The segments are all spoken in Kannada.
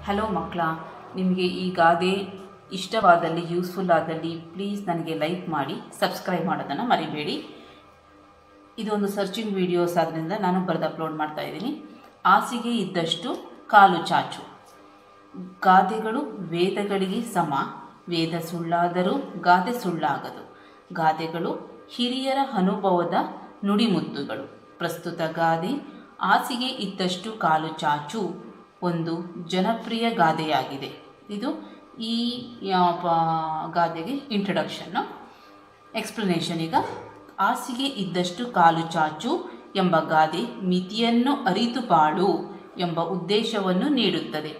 ಹಲೋ ಮಕ್ಕಳ, ನಿಮಗೆ ಈ ಗಾದೆ ಇಷ್ಟವಾದಲ್ಲಿ, ಯೂಸ್ಫುಲ್ ಆದಲ್ಲಿ ಪ್ಲೀಸ್ ನನಗೆ ಲೈಕ್ ಮಾಡಿ, ಸಬ್ಸ್ಕ್ರೈಬ್ ಮಾಡೋದನ್ನು ಮರಿಬೇಡಿ. ಇದೊಂದು ಸರ್ಚಿಂಗ್ ವಿಡಿಯೋಸ್ ಆದ್ದರಿಂದ ನಾನು ಬರೆದು ಅಪ್ಲೋಡ್ ಮಾಡ್ತಾ ಇದ್ದೀನಿ. ಹಾಸಿಗೆ ಇದ್ದಷ್ಟು ಕಾಲು ಚಾಚು. ಗಾದೆಗಳು ವೇದಗಳಿಗೆ ಸಮ, ವೇದ ಸುಳ್ಳಾದರೂ ಗಾದೆ ಸುಳ್ಳಾಗದು. ಗಾದೆಗಳು ಹಿರಿಯರ ಅನುಭವದ ನುಡಿಮುತ್ತುಗಳು. ಪ್ರಸ್ತುತ ಗಾದೆ ಹಾಸಿಗೆ ಇದ್ದಷ್ಟು ಕಾಲು ಚಾಚು ಒಂದು ಜನಪ್ರಿಯ ಗಾದೆಯಾಗಿದೆ. ಇದು ಈ ಗಾದೆಗೆ ಇಂಟ್ರಡಕ್ಷನ್ನು. ಎಕ್ಸ್ಪ್ಲನೇಷನ್. ಈಗ ಹಾಸಿಗೆ ಇದ್ದಷ್ಟು ಕಾಲು ಚಾಚು ಎಂಬ ಗಾದೆ ಮಿತಿಯನ್ನು ಅರಿತು ಬಾಳು ಎಂಬ ಉದ್ದೇಶವನ್ನು ನೀಡುತ್ತದೆ.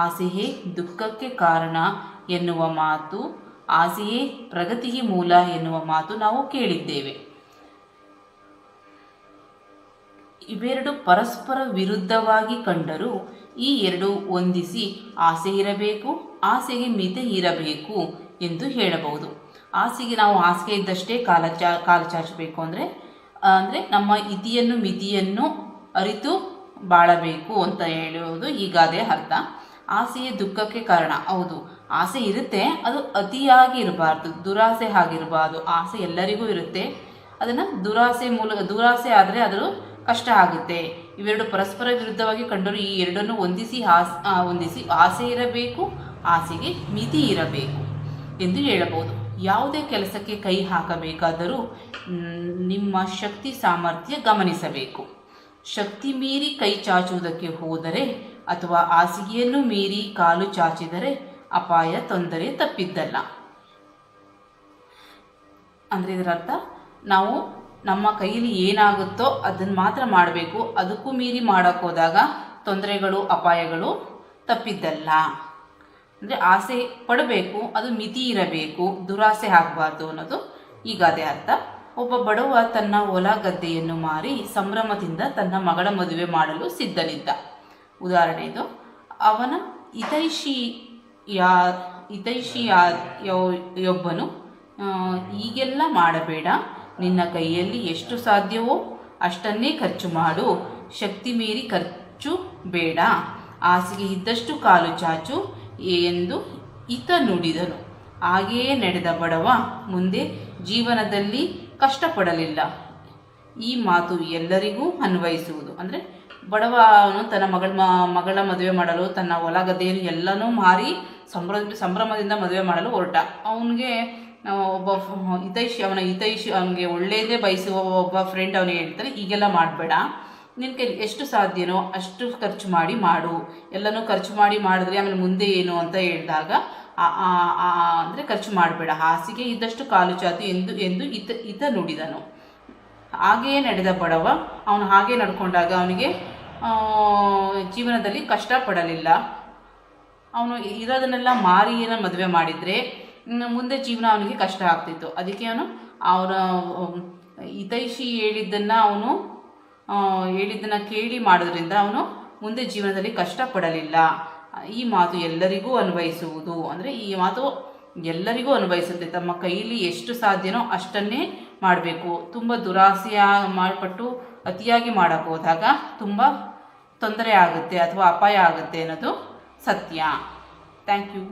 ಆಸೆಯೇ ದುಃಖಕ್ಕೆ ಕಾರಣ ಎನ್ನುವ ಮಾತು, ಆಸೆಯೇ ಪ್ರಗತಿಗೆ ಮೂಲ ಎನ್ನುವ ಮಾತು ನಾವು ಕೇಳಿದ್ದೇವೆ. ಇವೆರಡು ಪರಸ್ಪರ ವಿರುದ್ಧವಾಗಿ ಕಂಡರೂ ಈ ಎರಡು ಹೊಂದಿಸಿ ಆಸೆ ಇರಬೇಕು, ಆಸೆಗೆ ಮಿತಿ ಇರಬೇಕು ಎಂದು ಹೇಳಬಹುದು. ನಾವು ಹಾಸಿಗೆ ಇದ್ದಷ್ಟೇ ಕಾಲು ಚಾಚಬೇಕು ಅಂದರೆ ನಮ್ಮ ಮಿತಿಯನ್ನು ಅರಿತು ಬಾಳಬೇಕು ಅಂತ ಹೇಳುವುದು ಈ ಗಾದೆಯ ಅರ್ಥ. ಆಸೆಯೇ ದುಃಖಕ್ಕೆ ಕಾರಣ. ಹೌದು, ಆಸೆ ಇರುತ್ತೆ, ಅದು ಅತಿಯಾಗಿ ಇರಬಾರ್ದು, ದುರಾಸೆ ಆಗಿರಬಾರ್ದು. ಆಸೆ ಎಲ್ಲರಿಗೂ ಇರುತ್ತೆ, ಅದನ್ನು ದುರಾಸೆ ಆದರೆ ಅದು ಕಷ್ಟ ಆಗುತ್ತೆ. ಇವೆರಡು ಪರಸ್ಪರ ವಿರುದ್ಧವಾಗಿ ಕಂಡರೂ ಈ ಎರಡನ್ನು ಹೊಂದಿಸಿ ಆಸೆ ಇರಬೇಕು, ಆಸೆಗೆ ಮಿತಿ ಇರಬೇಕು ಎಂದು ಹೇಳಬಹುದು. ಯಾವುದೇ ಕೆಲಸಕ್ಕೆ ಕೈ ಹಾಕಬೇಕಾದರೂ ನಿಮ್ಮ ಶಕ್ತಿ ಸಾಮರ್ಥ್ಯ ಗಮನಿಸಬೇಕು. ಶಕ್ತಿ ಮೀರಿ ಕೈ ಚಾಚುವುದಕ್ಕೆ ಹೋದರೆ ಅಥವಾ ಹಾಸಿಗೆಯನ್ನು ಮೀರಿ ಕಾಲು ಚಾಚಿದರೆ ಅಪಾಯ, ತೊಂದರೆ ತಪ್ಪಿದ್ದಲ್ಲ. ಅಂದರೆ ಇದರರ್ಥ ನಾವು ನಮ್ಮ ಕೈಯಲ್ಲಿ ಏನಾಗುತ್ತೋ ಅದನ್ನು ಮಾತ್ರ ಮಾಡಬೇಕು, ಅದಕ್ಕೂ ಮೀರಿ ಮಾಡೋಕ್ಕೋದಾಗ ತೊಂದರೆಗಳು, ಅಪಾಯಗಳು ತಪ್ಪಿದ್ದಲ್ಲ. ಅಂದರೆ ಆಸೆ ಪಡಬೇಕು, ಅದು ಮಿತಿ ಇರಬೇಕು, ದುರಾಸೆ ಆಗಬಾರ್ದು ಅನ್ನೋದು ಈ ಗಾದೆ ಅರ್ಥ. ಒಬ್ಬ ಬಡವ ತನ್ನ ಹೊಲ ಗದ್ದೆಯನ್ನು ಮಾರಿ ಸಂಭ್ರಮದಿಂದ ತನ್ನ ಮಗಳ ಮದುವೆ ಮಾಡಲು ಸಿದ್ಧನಿದ್ದ. ಉದಾಹರಣೆ ಇದು. ಅವನ ಹಿತೈಷಿಯೊಬ್ಬನು, ಹೀಗೆಲ್ಲ ಮಾಡಬೇಡ, ನಿನ್ನ ಕೈಯಲ್ಲಿ ಎಷ್ಟು ಸಾಧ್ಯವೋ ಅಷ್ಟನ್ನೇ ಖರ್ಚು ಮಾಡು, ಶಕ್ತಿ ಮೀರಿ ಖರ್ಚು ಬೇಡ, ಹಾಸಿಗೆ ಇದ್ದಷ್ಟು ಕಾಲು ಚಾಚು ಎಂದು ಹಿತ ನುಡಿದನು. ಹಾಗೆಯೇ ನಡೆದ ಬಡವ ಮುಂದೆ ಜೀವನದಲ್ಲಿ ಕಷ್ಟಪಡಲಿಲ್ಲ. ಈ ಮಾತು ಎಲ್ಲರಿಗೂ ಅನ್ವಯಿಸುವುದು. ಅಂದರೆ ಬಡವನು ತನ್ನ ಮಗಳ ಮದುವೆ ಮಾಡಲು ತನ್ನ ಹೊಲ ಗದ್ದೆಯನ್ನು ಎಲ್ಲನೂ ಮಾರಿ ಸಂಭ್ರಮದಿಂದ ಮದುವೆ ಮಾಡಲು ಹೊರಟ. ಅವನಿಗೆ ಒಬ್ಬ ಅವನಿಗೆ ಒಳ್ಳೆಯದೇ ಬಯಸುವ ಒಬ್ಬ ಫ್ರೆಂಡ್ ಅವನಿಗೆ ಹೇಳ್ತಾನೆ, ಈಗೆಲ್ಲ ಮಾಡಬೇಡ, ನಿನ್ನ ಕೈ ಎಷ್ಟು ಸಾಧ್ಯನೋ ಅಷ್ಟು ಖರ್ಚು ಮಾಡು, ಎಲ್ಲನೂ ಖರ್ಚು ಮಾಡಿದ್ರೆ ಆಮೇಲೆ ಮುಂದೆ ಏನು ಅಂತ ಹೇಳಿದಾಗ ಅಂದರೆ ಖರ್ಚು ಮಾಡಬೇಡ, ಹಾಸಿಗೆ ಇದ್ದಷ್ಟು ಕಾಲು ಚಾಚು ಎಂದು ಹಿತ ನುಡಿದನು. ಹಾಗೆಯೇ ನಡೆದ ಬಡವ, ಅವನು ಹಾಗೆ ನಡ್ಕೊಂಡಾಗ ಅವನಿಗೆ ಜೀವನದಲ್ಲಿ ಕಷ್ಟಪಡಲಿಲ್ಲ. ಅವನು ಇರೋದನ್ನೆಲ್ಲ ಮಾರಿ ಮದುವೆ ಮಾಡಿದರೆ ಮುಂದೆ ಜೀವನ ಅವನಿಗೆ ಕಷ್ಟ ಆಗ್ತಿತ್ತು. ಅದಕ್ಕೆ ಅವರ ಹಿತೈಷಿ ಹೇಳಿದ್ದನ್ನು ಕೇಳಿ ಮಾಡೋದ್ರಿಂದ ಅವನು ಮುಂದೆ ಜೀವನದಲ್ಲಿ ಕಷ್ಟಪಡಲಿಲ್ಲ. ಈ ಮಾತು ಎಲ್ಲರಿಗೂ ಅನ್ವಯಿಸುವುದು. ಅಂದರೆ ಈ ಮಾತು ಎಲ್ಲರಿಗೂ ಅನ್ವಯಿಸುತ್ತೆ. ತಮ್ಮ ಕೈಯಲ್ಲಿ ಎಷ್ಟು ಸಾಧ್ಯನೋ ಅಷ್ಟನ್ನೇ ಮಾಡಬೇಕು. ತುಂಬ ದುರಾಸೆಯ ಮಾಡಿಪಟ್ಟು ಅತಿಯಾಗಿ ಮಾಡೋಕ್ಕೆ ಹೋದಾಗ ತುಂಬ ತೊಂದರೆ ಆಗುತ್ತೆ ಅಥವಾ ಅಪಾಯ ಆಗುತ್ತೆ ಅನ್ನೋದು ಸತ್ಯ. Thank you.